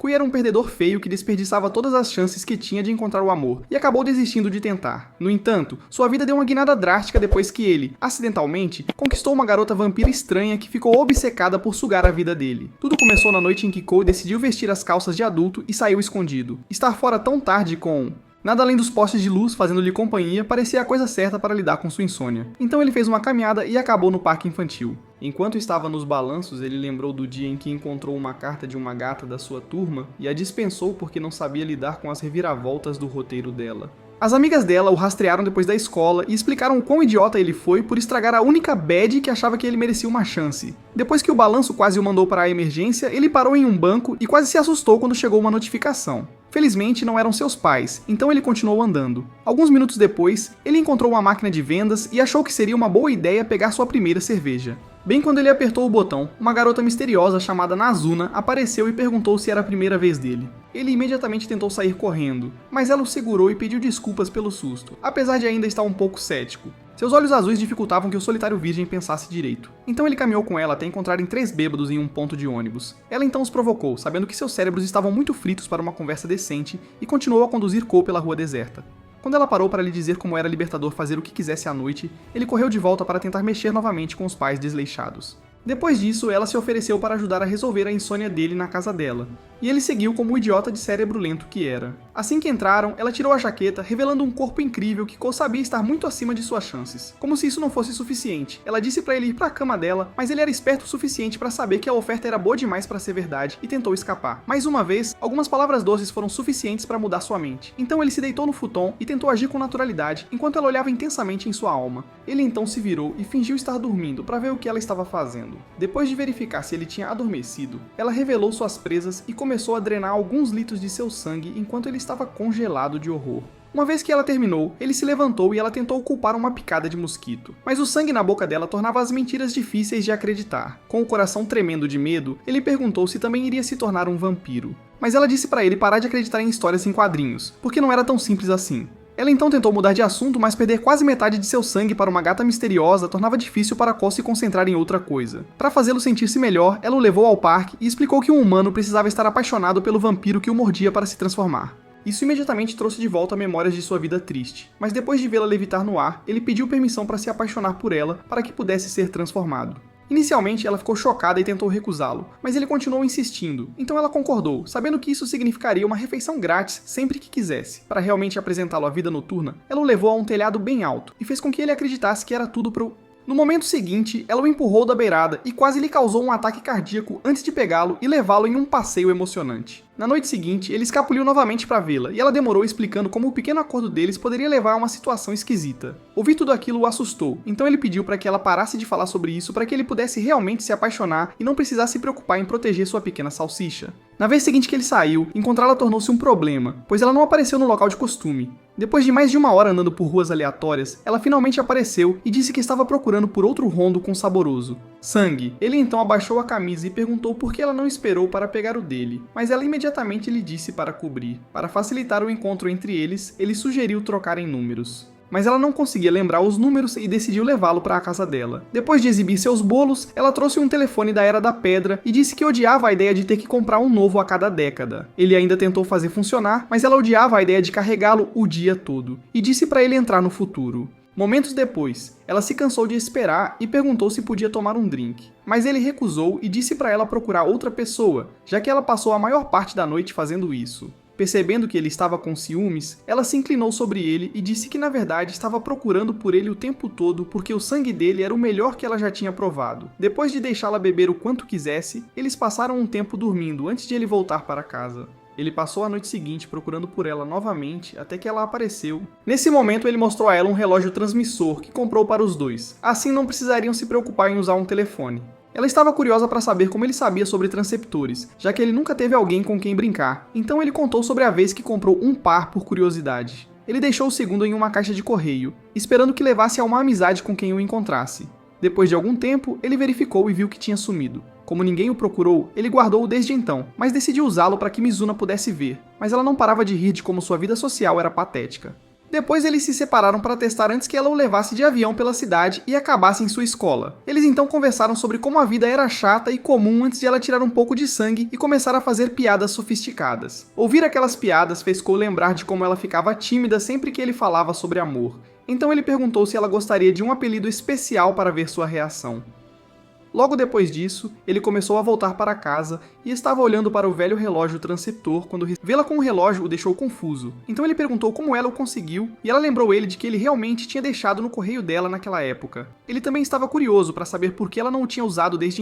Kikui era um perdedor feio que desperdiçava todas as chances que tinha de encontrar o amor, e acabou desistindo de tentar. No entanto, sua vida deu uma guinada drástica depois que ele, acidentalmente, conquistou uma garota vampira estranha que ficou obcecada por sugar a vida dele. Tudo começou na noite em que Kikui decidiu vestir as calças de adulto e saiu escondido. Estar fora tão tarde com nada além dos postes de luz fazendo-lhe companhia parecia a coisa certa para lidar com sua insônia. Então ele fez uma caminhada e acabou no parque infantil. Enquanto estava nos balanços, ele lembrou do dia em que encontrou uma carta de uma gata da sua turma e a dispensou porque não sabia lidar com as reviravoltas do roteiro dela. As amigas dela o rastrearam depois da escola e explicaram o quão idiota ele foi por estragar a única bad que achava que ele merecia uma chance. Depois que o balanço quase o mandou para a emergência, ele parou em um banco e quase se assustou quando chegou uma notificação. Felizmente não eram seus pais, então ele continuou andando. Alguns minutos depois, ele encontrou uma máquina de vendas e achou que seria uma boa ideia pegar sua primeira cerveja. Bem quando ele apertou o botão, uma garota misteriosa chamada Nazuna apareceu e perguntou se era a primeira vez dele. Ele imediatamente tentou sair correndo, mas ela o segurou e pediu desculpas pelo susto, apesar de ainda estar um pouco cético. Seus olhos azuis dificultavam que o solitário virgem pensasse direito. Então ele caminhou com ela até encontrarem 3 bêbados em um ponto de ônibus. Ela então os provocou, sabendo que seus cérebros estavam muito fritos para uma conversa decente, e continuou a conduzir Cole pela rua deserta. Quando ela parou para lhe dizer como era libertador fazer o que quisesse à noite, ele correu de volta para tentar mexer novamente com os pais desleixados. Depois disso, ela se ofereceu para ajudar a resolver a insônia dele na casa dela, e ele seguiu como o idiota de cérebro lento que era. Assim que entraram, ela tirou a jaqueta, revelando um corpo incrível que Cole sabia estar muito acima de suas chances. Como se isso não fosse suficiente, ela disse para ele ir para a cama dela, mas ele era esperto o suficiente para saber que a oferta era boa demais para ser verdade e tentou escapar. Mais uma vez, algumas palavras doces foram suficientes para mudar sua mente. Então ele se deitou no futon e tentou agir com naturalidade, enquanto ela olhava intensamente em sua alma. Ele então se virou e fingiu estar dormindo para ver o que ela estava fazendo. Depois de verificar se ele tinha adormecido, ela revelou suas presas e começou a drenar alguns litros de seu sangue enquanto ele estava congelado de horror. Uma vez que ela terminou, ele se levantou e ela tentou culpar uma picada de mosquito. Mas o sangue na boca dela tornava as mentiras difíceis de acreditar. Com o coração tremendo de medo, ele perguntou se também iria se tornar um vampiro. Mas ela disse para ele parar de acreditar em histórias em quadrinhos, porque não era tão simples assim. Ela então tentou mudar de assunto, mas perder quase metade de seu sangue para uma gata misteriosa tornava difícil para Cole se concentrar em outra coisa. Para fazê-lo sentir-se melhor, ela o levou ao parque e explicou que um humano precisava estar apaixonado pelo vampiro que o mordia para se transformar. Isso imediatamente trouxe de volta memórias de sua vida triste, mas depois de vê-la levitar no ar, ele pediu permissão para se apaixonar por ela para que pudesse ser transformado. Inicialmente, ela ficou chocada e tentou recusá-lo, mas ele continuou insistindo, então ela concordou, sabendo que isso significaria uma refeição grátis sempre que quisesse. Para realmente apresentá-lo à vida noturna, ela o levou a um telhado bem alto, e fez com que ele acreditasse que era tudo pro... No momento seguinte, ela o empurrou da beirada e quase lhe causou um ataque cardíaco antes de pegá-lo e levá-lo em um passeio emocionante. Na noite seguinte, ele escapuliu novamente para vê-la, e ela demorou explicando como o pequeno acordo deles poderia levar a uma situação esquisita. Ouvir tudo aquilo o assustou, então ele pediu para que ela parasse de falar sobre isso para que ele pudesse realmente se apaixonar e não precisasse se preocupar em proteger sua pequena salsicha. Na vez seguinte que ele saiu, encontrá-la tornou-se um problema, pois ela não apareceu no local de costume. Depois de mais de 1 hora andando por ruas aleatórias, ela finalmente apareceu e disse que estava procurando por outro rondo com saboroso sangue. Ele então abaixou a camisa e perguntou por que ela não esperou para pegar o dele, mas ela imediatamente lhe disse para cobrir. Para facilitar o encontro entre eles, ele sugeriu trocarem números. Mas ela não conseguia lembrar os números e decidiu levá-lo para a casa dela. Depois de exibir seus bolos, ela trouxe um telefone da Era da Pedra e disse que odiava a ideia de ter que comprar um novo a cada década. Ele ainda tentou fazer funcionar, mas ela odiava a ideia de carregá-lo o dia todo, e disse para ele entrar no futuro. Momentos depois, ela se cansou de esperar e perguntou se podia tomar um drink. Mas ele recusou e disse para ela procurar outra pessoa, já que ela passou a maior parte da noite fazendo isso. Percebendo que ele estava com ciúmes, ela se inclinou sobre ele e disse que na verdade estava procurando por ele o tempo todo porque o sangue dele era o melhor que ela já tinha provado. Depois de deixá-la beber o quanto quisesse, eles passaram um tempo dormindo antes de ele voltar para casa. Ele passou a noite seguinte procurando por ela novamente até que ela apareceu. Nesse momento ele mostrou a ela um relógio transmissor que comprou para os dois. Assim não precisariam se preocupar em usar um telefone. Ela estava curiosa para saber como ele sabia sobre transceptores, já que ele nunca teve alguém com quem brincar, então ele contou sobre a vez que comprou um par por curiosidade. Ele deixou o segundo em uma caixa de correio, esperando que levasse a uma amizade com quem o encontrasse. Depois de algum tempo, ele verificou e viu que tinha sumido. Como ninguém o procurou, ele guardou-o desde então, mas decidiu usá-lo para que Mizuna pudesse ver, mas ela não parava de rir de como sua vida social era patética. Depois eles se separaram para testar antes que ela o levasse de avião pela cidade e acabasse em sua escola. Eles então conversaram sobre como a vida era chata e comum antes de ela tirar um pouco de sangue e começar a fazer piadas sofisticadas. Ouvir aquelas piadas fez Cole lembrar de como ela ficava tímida sempre que ele falava sobre amor. Então ele perguntou se ela gostaria de um apelido especial para ver sua reação. Logo depois disso, ele começou a voltar para casa e estava olhando para o velho relógio transceptor quando vê-la com o relógio o deixou confuso. Então ele perguntou como ela o conseguiu e ela lembrou ele de que ele realmente tinha deixado no correio dela naquela época. Ele também estava curioso para saber por que ela não o tinha usado desde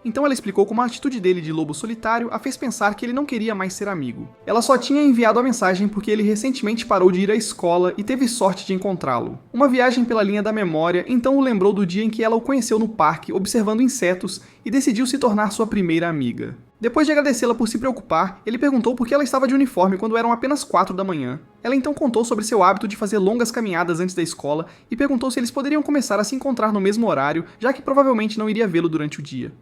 então ela explicou como a atitude dele de lobo solitário a fez pensar que ele não queria mais ser amigo. Ela só tinha enviado a mensagem porque ele recentemente parou de ir à escola e teve sorte de encontrá-lo. Uma viagem pela linha da memória então o lembrou do dia em que ela o conheceu no parque observando insetos e decidiu se tornar sua primeira amiga. Depois de agradecê-la por se preocupar, ele perguntou por que ela estava de uniforme quando eram apenas 4 da manhã. Ela então contou sobre seu hábito de fazer longas caminhadas antes da escola e perguntou se eles poderiam começar a se encontrar no mesmo horário, já que provavelmente não iria vê-lo durante o dia.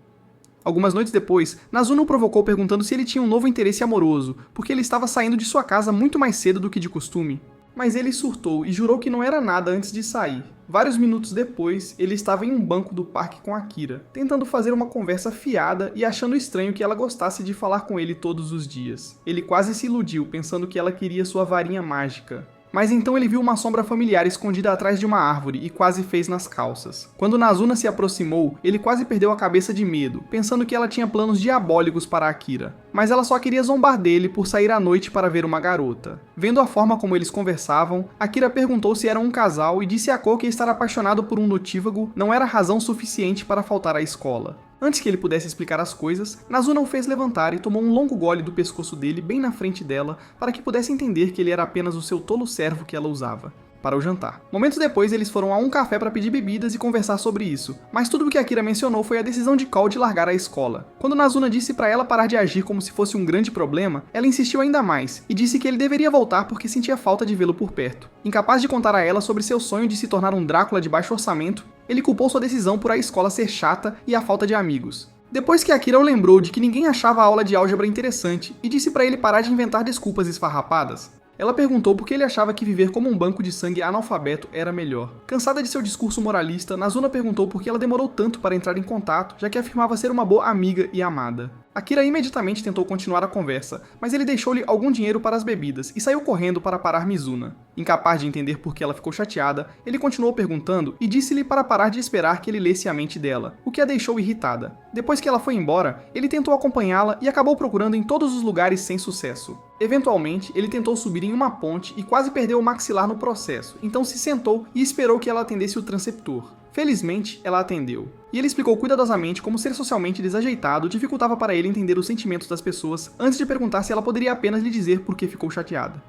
Algumas noites depois, Nazuna o provocou perguntando se ele tinha um novo interesse amoroso, porque ele estava saindo de sua casa muito mais cedo do que de costume. Mas ele surtou e jurou que não era nada antes de sair. Vários minutos depois, ele estava em um banco do parque com Akira, tentando fazer uma conversa fiada e achando estranho que ela gostasse de falar com ele todos os dias. Ele quase se iludiu, pensando que ela queria sua varinha mágica. Mas então ele viu uma sombra familiar escondida atrás de uma árvore e quase fez nas calças. Quando Nazuna se aproximou, ele quase perdeu a cabeça de medo, pensando que ela tinha planos diabólicos para Akira. Mas ela só queria zombar dele por sair à noite para ver uma garota. Vendo a forma como eles conversavam, Akira perguntou se eram um casal e disse a Ko que estar apaixonado por um notívago não era razão suficiente para faltar à escola. Antes que ele pudesse explicar as coisas, Nazuna o fez levantar e tomou um longo gole do pescoço dele bem na frente dela para que pudesse entender que ele era apenas o seu tolo servo que ela usava. Para o jantar. Momentos depois, eles foram a um café para pedir bebidas e conversar sobre isso, mas tudo o que Akira mencionou foi a decisão de Cole de largar a escola. Quando Nazuna disse para ela parar de agir como se fosse um grande problema, ela insistiu ainda mais e disse que ele deveria voltar porque sentia falta de vê-lo por perto. Incapaz de contar a ela sobre seu sonho de se tornar um Drácula de baixo orçamento, ele culpou sua decisão por a escola ser chata e a falta de amigos. Depois que Akira o lembrou de que ninguém achava a aula de álgebra interessante e disse para ele parar de inventar desculpas esfarrapadas, ela perguntou por que ele achava que viver como um banco de sangue analfabeto era melhor. Cansada de seu discurso moralista, Nazuna perguntou por que ela demorou tanto para entrar em contato, já que afirmava ser uma boa amiga e amada. Akira imediatamente tentou continuar a conversa, mas ele deixou-lhe algum dinheiro para as bebidas e saiu correndo para parar Mizuna. Incapaz de entender por que ela ficou chateada, ele continuou perguntando e disse-lhe para parar de esperar que ele lesse a mente dela, o que a deixou irritada. Depois que ela foi embora, ele tentou acompanhá-la e acabou procurando em todos os lugares sem sucesso. Eventualmente, ele tentou subir em uma ponte e quase perdeu o maxilar no processo, então se sentou e esperou que ela atendesse o transceptor. Felizmente, ela atendeu. E ele explicou cuidadosamente como ser socialmente desajeitado dificultava para ele entender os sentimentos das pessoas antes de perguntar se ela poderia apenas lhe dizer por que ficou chateada.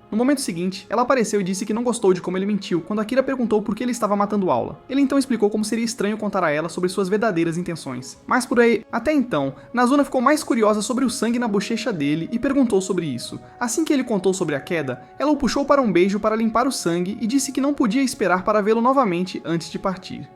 No momento seguinte, ela apareceu e disse que não gostou de como ele mentiu quando Akira perguntou por que ele estava matando aula. Ele então explicou como seria estranho contar a ela sobre suas verdadeiras intenções. Mas por aí, até então, Nazuna ficou mais curiosa sobre o sangue na bochecha dele e perguntou sobre isso. Assim que ele contou sobre a queda, ela o puxou para um beijo para limpar o sangue e disse que não podia esperar para vê-lo novamente antes de partir.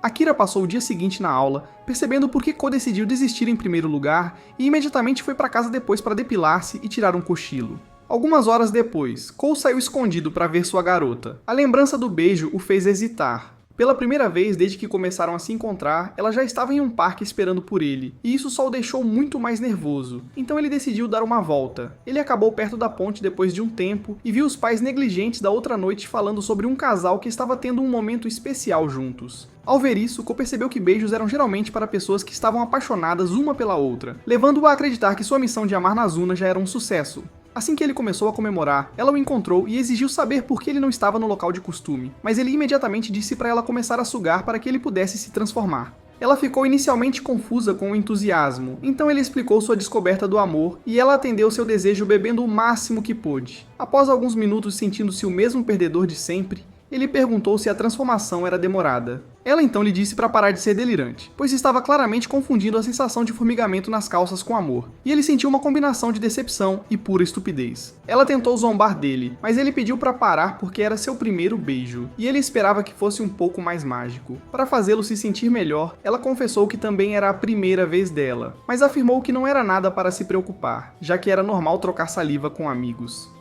Akira passou o dia seguinte na aula, percebendo por que Ko decidiu desistir em primeiro lugar e imediatamente foi para casa depois para depilar-se e tirar um cochilo. Algumas horas depois, Cole saiu escondido para ver sua garota. A lembrança do beijo o fez hesitar. Pela primeira vez desde que começaram a se encontrar, ela já estava em um parque esperando por ele, e isso só o deixou muito mais nervoso. Então ele decidiu dar uma volta. Ele acabou perto da ponte depois de um tempo e viu os pais negligentes da outra noite falando sobre um casal que estava tendo um momento especial juntos. Ao ver isso, Ko percebeu que beijos eram geralmente para pessoas que estavam apaixonadas uma pela outra, levando-o a acreditar que sua missão de amar Nazuna já era um sucesso. Assim que ele começou a comemorar, ela o encontrou e exigiu saber por que ele não estava no local de costume, mas ele imediatamente disse para ela começar a sugar para que ele pudesse se transformar. Ela ficou inicialmente confusa com o entusiasmo, então ele explicou sua descoberta do amor e ela atendeu seu desejo bebendo o máximo que pôde. Após alguns minutos sentindo-se o mesmo perdedor de sempre, ele perguntou se a transformação era demorada. Ela então lhe disse para parar de ser delirante, pois estava claramente confundindo a sensação de formigamento nas calças com amor, e ele sentiu uma combinação de decepção e pura estupidez. Ela tentou zombar dele, mas ele pediu para parar porque era seu primeiro beijo, e ele esperava que fosse um pouco mais mágico. Para fazê-lo se sentir melhor, ela confessou que também era a primeira vez dela, mas afirmou que não era nada para se preocupar, já que era normal trocar saliva com amigos.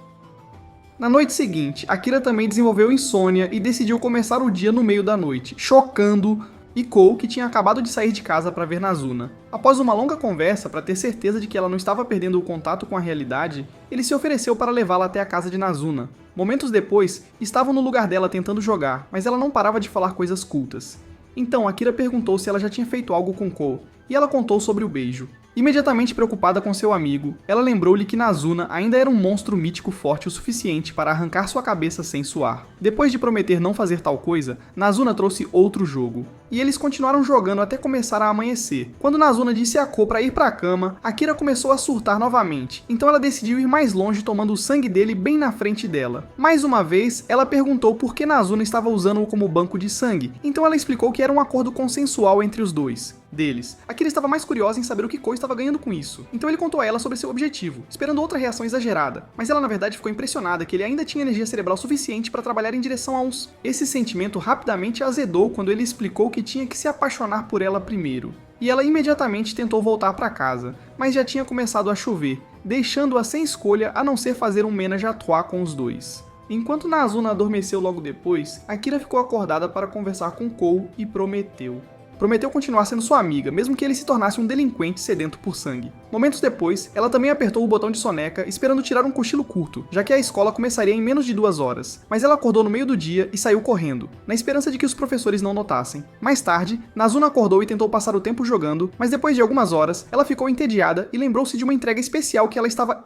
Na noite seguinte, Akira também desenvolveu insônia e decidiu começar o dia no meio da noite, chocando Kou, que tinha acabado de sair de casa para ver Nazuna. Após uma longa conversa para ter certeza de que ela não estava perdendo o contato com a realidade, ele se ofereceu para levá-la até a casa de Nazuna. Momentos depois, estavam no lugar dela tentando jogar, mas ela não parava de falar coisas cultas. Então Akira perguntou se ela já tinha feito algo com Kou, e ela contou sobre o beijo. Imediatamente preocupada com seu amigo, ela lembrou-lhe que Nazuna ainda era um monstro mítico forte o suficiente para arrancar sua cabeça sem suar. Depois de prometer não fazer tal coisa, Nazuna trouxe outro jogo. E eles continuaram jogando até começar a amanhecer. Quando Nazuna disse a Kou para ir para a cama, Akira começou a surtar novamente, então ela decidiu ir mais longe tomando o sangue dele bem na frente dela. Mais uma vez, ela perguntou por que Nazuna estava usando-o como banco de sangue, então ela explicou que era um acordo consensual entre os dois. Akira estava mais curiosa em saber o que Kou estava ganhando com isso, então ele contou a ela sobre seu objetivo, esperando outra reação exagerada, mas ela na verdade ficou impressionada que ele ainda tinha energia cerebral suficiente para trabalhar em direção a uns. Esse sentimento rapidamente azedou quando ele explicou que tinha que se apaixonar por ela primeiro, e ela imediatamente tentou voltar para casa, mas já tinha começado a chover, deixando-a sem escolha a não ser fazer um ménage à trois com os dois. Enquanto Nazuna adormeceu logo depois, Akira ficou acordada para conversar com Kou e prometeu continuar sendo sua amiga, mesmo que ele se tornasse um delinquente sedento por sangue. Momentos depois, ela também apertou o botão de soneca, esperando tirar um cochilo curto, já que a escola começaria em menos de 2 horas, mas ela acordou no meio do dia e saiu correndo, na esperança de que os professores não notassem. Mais tarde, Nazuna acordou e tentou passar o tempo jogando, mas depois de algumas horas, ela ficou entediada e lembrou-se de uma entrega especial que ela estava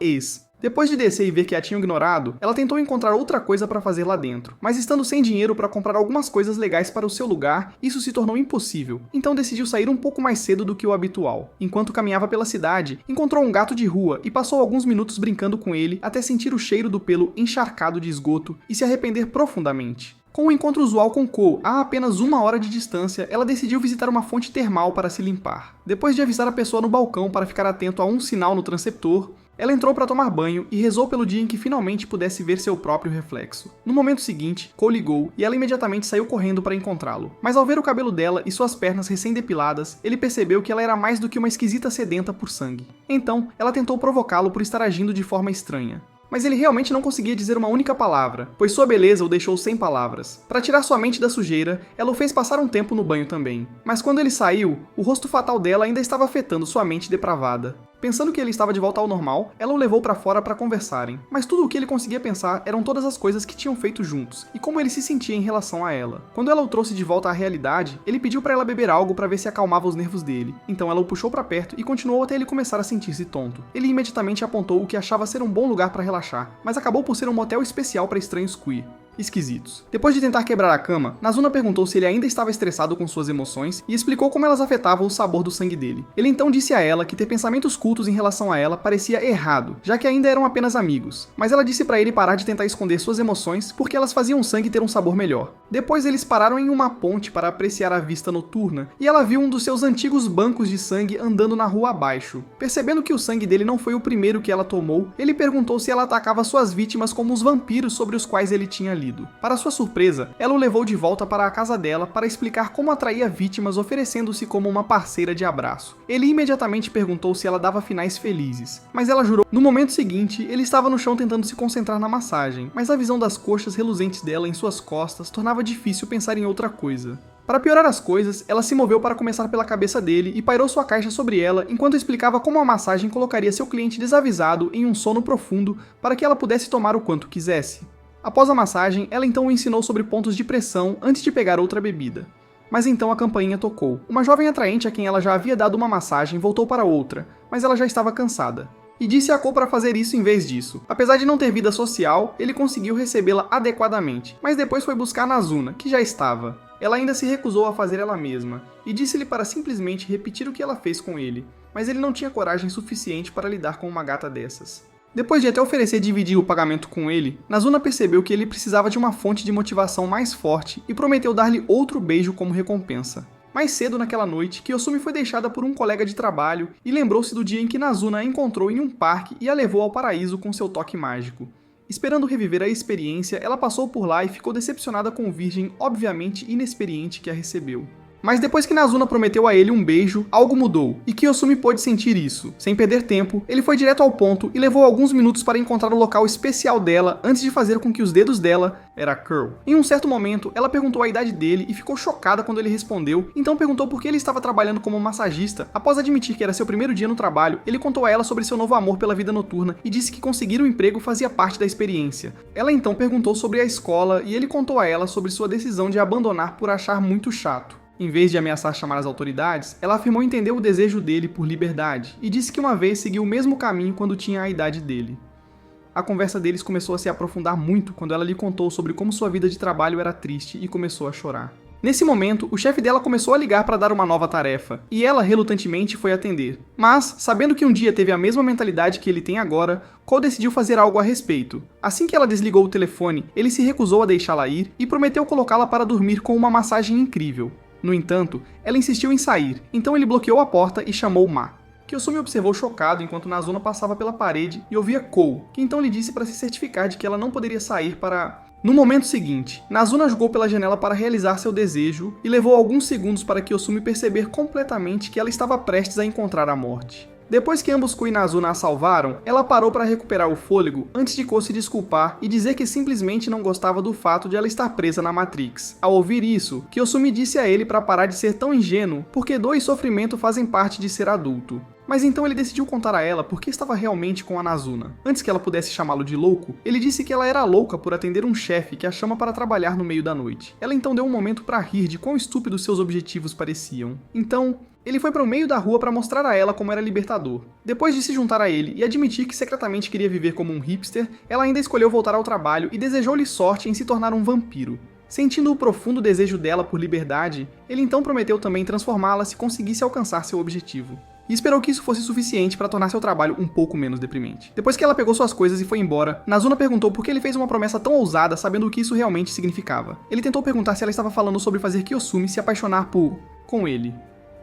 Depois de descer e ver que a tinham ignorado, ela tentou encontrar outra coisa para fazer lá dentro, mas estando sem dinheiro para comprar algumas coisas legais para o seu lugar, isso se tornou impossível, então decidiu sair um pouco mais cedo do que o habitual. Enquanto caminhava pela cidade, encontrou um gato de rua e passou alguns minutos brincando com ele até sentir o cheiro do pelo encharcado de esgoto e se arrepender profundamente. Com o encontro usual com Kou a apenas 1 hora de distância, ela decidiu visitar uma fonte termal para se limpar. Depois de avisar a pessoa no balcão para ficar atento a um sinal no transceptor, ela entrou para tomar banho e rezou pelo dia em que finalmente pudesse ver seu próprio reflexo. No momento seguinte, Kou ligou e ela imediatamente saiu correndo para encontrá-lo. Mas ao ver o cabelo dela e suas pernas recém-depiladas, ele percebeu que ela era mais do que uma esquisita sedenta por sangue. Então, ela tentou provocá-lo por estar agindo de forma estranha. Mas ele realmente não conseguia dizer uma única palavra, pois sua beleza o deixou sem palavras. Para tirar sua mente da sujeira, ela o fez passar um tempo no banho também. Mas quando ele saiu, o rosto fatal dela ainda estava afetando sua mente depravada. Pensando que ele estava de volta ao normal, ela o levou para fora para conversarem, mas tudo o que ele conseguia pensar eram todas as coisas que tinham feito juntos, e como ele se sentia em relação a ela. Quando ela o trouxe de volta à realidade, ele pediu para ela beber algo para ver se acalmava os nervos dele, então ela o puxou para perto e continuou até ele começar a sentir-se tonto. Ele imediatamente apontou o que achava ser um bom lugar para relaxar, mas acabou por ser um motel especial para estranhos queer. Esquisitos. Depois de tentar quebrar a cama, Nazuna perguntou se ele ainda estava estressado com suas emoções e explicou como elas afetavam o sabor do sangue dele. Ele então disse a ela que ter pensamentos cultos em relação a ela parecia errado, já que ainda eram apenas amigos, mas ela disse para ele parar de tentar esconder suas emoções porque elas faziam o sangue ter um sabor melhor. Depois eles pararam em uma ponte para apreciar a vista noturna e ela viu um dos seus antigos bancos de sangue andando na rua abaixo. Percebendo que o sangue dele não foi o primeiro que ela tomou, ele perguntou se ela atacava suas vítimas como os vampiros sobre os quais ele tinha lido. Para sua surpresa, ela o levou de volta para a casa dela para explicar como atraía vítimas oferecendo-se como uma parceira de abraço. Ele imediatamente perguntou se ela dava finais felizes, mas ela jurou. No momento seguinte, ele estava no chão tentando se concentrar na massagem, mas a visão das coxas reluzentes dela em suas costas tornava difícil pensar em outra coisa. Para piorar as coisas, ela se moveu para começar pela cabeça dele e pairou sua caixa sobre ela enquanto explicava como a massagem colocaria seu cliente desavisado em um sono profundo para que ela pudesse tomar o quanto quisesse. Após a massagem, ela então o ensinou sobre pontos de pressão antes de pegar outra bebida. Mas então a campainha tocou. Uma jovem atraente a quem ela já havia dado uma massagem voltou para outra, mas ela já estava cansada. E disse a Kou para fazer isso em vez disso. Apesar de não ter vida social, ele conseguiu recebê-la adequadamente, mas depois foi buscar Nazuna, que já estava. Ela ainda se recusou a fazer ela mesma, e disse-lhe para simplesmente repetir o que ela fez com ele, mas ele não tinha coragem suficiente para lidar com uma gata dessas. Depois de até oferecer dividir o pagamento com ele, Nazuna percebeu que ele precisava de uma fonte de motivação mais forte e prometeu dar-lhe outro beijo como recompensa. Mais cedo naquela noite, Kiyosumi foi deixada por um colega de trabalho e lembrou-se do dia em que Nazuna a encontrou em um parque e a levou ao paraíso com seu toque mágico. Esperando reviver a experiência, ela passou por lá e ficou decepcionada com o virgem obviamente inexperiente que a recebeu. Mas depois que Nazuna prometeu a ele um beijo, algo mudou, e Kiyosumi pôde sentir isso. Sem perder tempo, ele foi direto ao ponto e levou alguns minutos para encontrar o local especial dela antes de fazer com que os dedos dela era Curl. Em um certo momento, ela perguntou a idade dele e ficou chocada quando ele respondeu, então perguntou por que ele estava trabalhando como massagista. Após admitir que era seu primeiro dia no trabalho, ele contou a ela sobre seu novo amor pela vida noturna e disse que conseguir um emprego fazia parte da experiência. Ela então perguntou sobre a escola e ele contou a ela sobre sua decisão de abandonar por achar muito chato. Em vez de ameaçar chamar as autoridades, ela afirmou entender o desejo dele por liberdade e disse que uma vez seguiu o mesmo caminho quando tinha a idade dele. A conversa deles começou a se aprofundar muito quando ela lhe contou sobre como sua vida de trabalho era triste e começou a chorar. Nesse momento, o chefe dela começou a ligar para dar uma nova tarefa, e ela relutantemente foi atender. Mas, sabendo que um dia teve a mesma mentalidade que ele tem agora, Cole decidiu fazer algo a respeito. Assim que ela desligou o telefone, ele se recusou a deixá-la ir e prometeu colocá-la para dormir com uma massagem incrível. No entanto, ela insistiu em sair, então ele bloqueou a porta e chamou Ma. Kiyosumi observou chocado enquanto Nazuna passava pela parede e ouvia Cole, que então lhe disse para se certificar de que ela não poderia sair para... No momento seguinte, Nazuna jogou pela janela para realizar seu desejo e levou alguns segundos para Kiyosumi perceber completamente que ela estava prestes a encontrar a morte. Depois que ambos Ku e Nazuna a salvaram, ela parou para recuperar o fôlego antes de Ko se desculpar e dizer que simplesmente não gostava do fato de ela estar presa na Matrix. Ao ouvir isso, Kiyosumi disse a ele para parar de ser tão ingênuo, porque dor e sofrimento fazem parte de ser adulto. Mas então ele decidiu contar a ela por que estava realmente com a Nazuna. Antes que ela pudesse chamá-lo de louco, ele disse que ela era louca por atender um chefe que a chama para trabalhar no meio da noite. Ela então deu um momento para rir de quão estúpidos seus objetivos pareciam. Então, ele foi para o meio da rua para mostrar a ela como era libertador. Depois de se juntar a ele e admitir que secretamente queria viver como um hipster, ela ainda escolheu voltar ao trabalho e desejou-lhe sorte em se tornar um vampiro. Sentindo o profundo desejo dela por liberdade, ele então prometeu também transformá-la se conseguisse alcançar seu objetivo. E esperou que isso fosse suficiente para tornar seu trabalho um pouco menos deprimente. Depois que ela pegou suas coisas e foi embora, Nazuna perguntou por que ele fez uma promessa tão ousada sabendo o que isso realmente significava. Ele tentou perguntar se ela estava falando sobre fazer Kiyosumi se apaixonar com ele.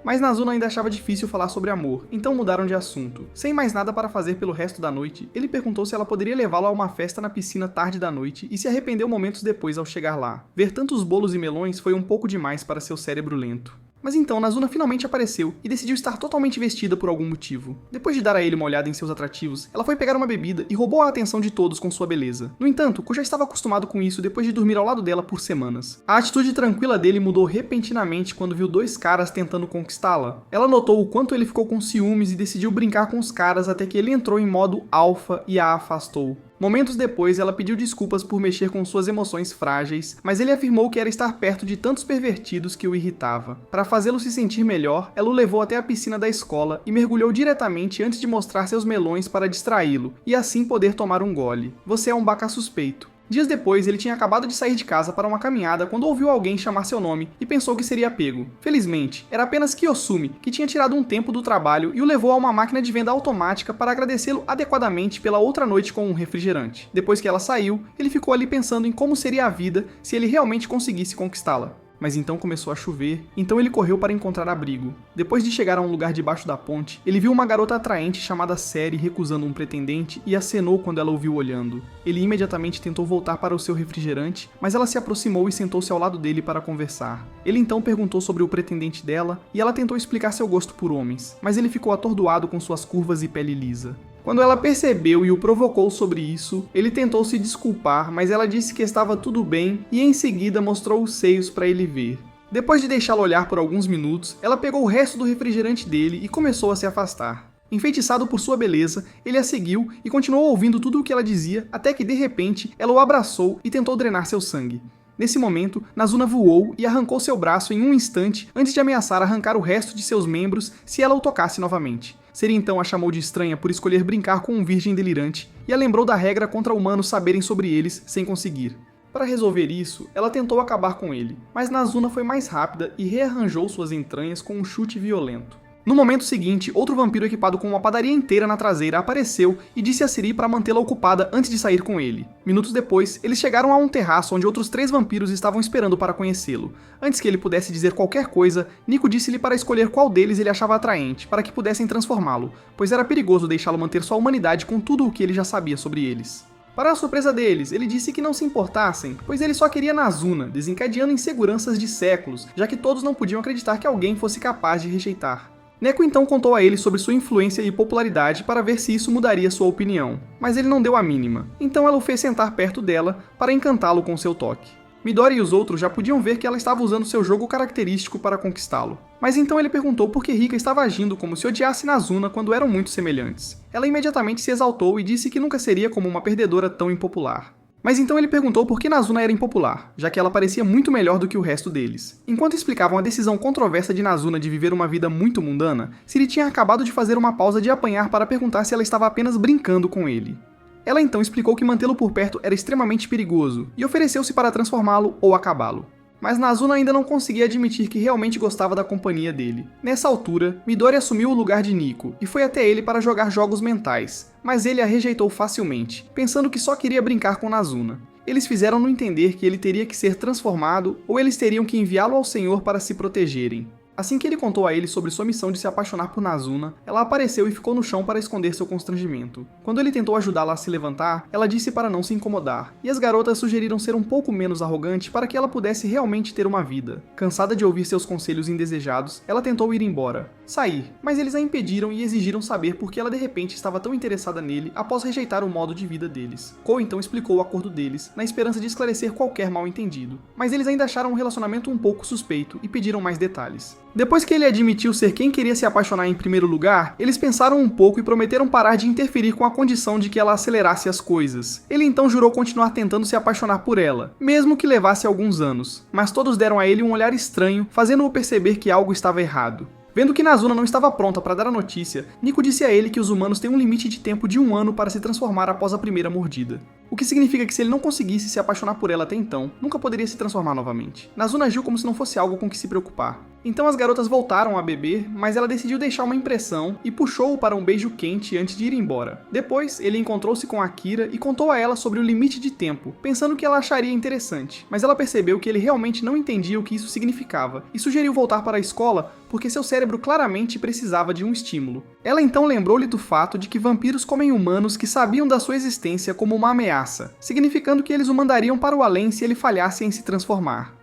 Mas Nazuna ainda achava difícil falar sobre amor, então mudaram de assunto. Sem mais nada para fazer pelo resto da noite, ele perguntou se ela poderia levá-lo a uma festa na piscina tarde da noite e se arrependeu momentos depois ao chegar lá. Ver tantos bolos e melões foi um pouco demais para seu cérebro lento. Mas então Nazuna finalmente apareceu e decidiu estar totalmente vestida por algum motivo. Depois de dar a ele uma olhada em seus atrativos, ela foi pegar uma bebida e roubou a atenção de todos com sua beleza. No entanto, Ko já estava acostumado com isso depois de dormir ao lado dela por semanas. A atitude tranquila dele mudou repentinamente quando viu dois caras tentando conquistá-la. Ela notou o quanto ele ficou com ciúmes e decidiu brincar com os caras até que ele entrou em modo alfa e a afastou. Momentos depois, ela pediu desculpas por mexer com suas emoções frágeis, mas ele afirmou que era estar perto de tantos pervertidos que o irritava. Para fazê-lo se sentir melhor, ela o levou até a piscina da escola e mergulhou diretamente antes de mostrar seus melões para distraí-lo, e assim poder tomar um gole. Você é um bacá suspeito. Dias depois, ele tinha acabado de sair de casa para uma caminhada quando ouviu alguém chamar seu nome e pensou que seria pego. Felizmente, era apenas Kiyosumi, que tinha tirado um tempo do trabalho e o levou a uma máquina de venda automática para agradecê-lo adequadamente pela outra noite com um refrigerante. Depois que ela saiu, ele ficou ali pensando em como seria a vida se ele realmente conseguisse conquistá-la. Mas então começou a chover, então ele correu para encontrar abrigo. Depois de chegar a um lugar debaixo da ponte, ele viu uma garota atraente chamada Seri recusando um pretendente e acenou quando ela o viu olhando. Ele imediatamente tentou voltar para o seu refrigerante, mas ela se aproximou e sentou-se ao lado dele para conversar. Ele então perguntou sobre o pretendente dela e ela tentou explicar seu gosto por homens, mas ele ficou atordoado com suas curvas e pele lisa. Quando ela percebeu e o provocou sobre isso, ele tentou se desculpar, mas ela disse que estava tudo bem e em seguida mostrou os seios para ele ver. Depois de deixá-lo olhar por alguns minutos, ela pegou o resto do refrigerante dele e começou a se afastar. Enfeitiçado por sua beleza, ele a seguiu e continuou ouvindo tudo o que ela dizia até que, de repente, ela o abraçou e tentou drenar seu sangue. Nesse momento, Nazuna voou e arrancou seu braço em um instante antes de ameaçar arrancar o resto de seus membros se ela o tocasse novamente. Seri então a chamou de estranha por escolher brincar com um virgem delirante e a lembrou da regra contra humanos saberem sobre eles sem conseguir. Para resolver isso, ela tentou acabar com ele, mas Nazuna foi mais rápida e rearranjou suas entranhas com um chute violento. No momento seguinte, outro vampiro equipado com uma padaria inteira na traseira apareceu e disse a Seri para mantê-la ocupada antes de sair com ele. Minutos depois, eles chegaram a um terraço onde outros 3 vampiros estavam esperando para conhecê-lo. Antes que ele pudesse dizer qualquer coisa, Nico disse-lhe para escolher qual deles ele achava atraente, para que pudessem transformá-lo, pois era perigoso deixá-lo manter sua humanidade com tudo o que ele já sabia sobre eles. Para a surpresa deles, ele disse que não se importassem, pois ele só queria Nazuna, desencadeando inseguranças de séculos, já que todos não podiam acreditar que alguém fosse capaz de rejeitar. Neko então contou a ele sobre sua influência e popularidade para ver se isso mudaria sua opinião, mas ele não deu a mínima, então ela o fez sentar perto dela para encantá-lo com seu toque. Midori e os outros já podiam ver que ela estava usando seu jogo característico para conquistá-lo. Mas então ele perguntou por que Rika estava agindo como se odiasse Nazuna quando eram muito semelhantes. Ela imediatamente se exaltou e disse que nunca seria como uma perdedora tão impopular. Mas então ele perguntou por que Nazuna era impopular, já que ela parecia muito melhor do que o resto deles. Enquanto explicavam a decisão controversa de Nazuna de viver uma vida muito mundana, Siri tinha acabado de fazer uma pausa de apanhar para perguntar se ela estava apenas brincando com ele. Ela então explicou que mantê-lo por perto era extremamente perigoso, e ofereceu-se para transformá-lo ou acabá-lo. Mas Nazuna ainda não conseguia admitir que realmente gostava da companhia dele. Nessa altura, Midori assumiu o lugar de Nico, e foi até ele para jogar jogos mentais, mas ele a rejeitou facilmente, pensando que só queria brincar com Nazuna. Eles fizeram-no entender que ele teria que ser transformado, ou eles teriam que enviá-lo ao Senhor para se protegerem. Assim que ele contou a ele sobre sua missão de se apaixonar por Nazuna, ela apareceu e ficou no chão para esconder seu constrangimento. Quando ele tentou ajudá-la a se levantar, ela disse para não se incomodar, e as garotas sugeriram ser um pouco menos arrogante para que ela pudesse realmente ter uma vida. Cansada de ouvir seus conselhos indesejados, ela tentou ir embora. Sair, mas eles a impediram e exigiram saber por que ela de repente estava tão interessada nele após rejeitar o modo de vida deles. Kou então explicou o acordo deles, na esperança de esclarecer qualquer mal-entendido, mas eles ainda acharam o relacionamento um pouco suspeito e pediram mais detalhes. Depois que ele admitiu ser quem queria se apaixonar em primeiro lugar, eles pensaram um pouco e prometeram parar de interferir com a condição de que ela acelerasse as coisas. Ele então jurou continuar tentando se apaixonar por ela, mesmo que levasse alguns anos, mas todos deram a ele um olhar estranho, fazendo-o perceber que algo estava errado. Vendo que Nazuna não estava pronta para dar a notícia, Nico disse a ele que os humanos têm um limite de tempo de 1 ano para se transformar após a primeira mordida. O que significa que se ele não conseguisse se apaixonar por ela até então, nunca poderia se transformar novamente. Nazuna agiu como se não fosse algo com que se preocupar. Então as garotas voltaram a beber, mas ela decidiu deixar uma impressão e puxou-o para um beijo quente antes de ir embora. Depois, ele encontrou-se com Akira e contou a ela sobre o limite de tempo, pensando que ela acharia interessante, mas ela percebeu que ele realmente não entendia o que isso significava e sugeriu voltar para a escola porque seu cérebro claramente precisava de um estímulo. Ela então lembrou-lhe do fato de que vampiros comem humanos que sabiam da sua existência como uma ameaça, significando que eles o mandariam para o além se ele falhasse em se transformar.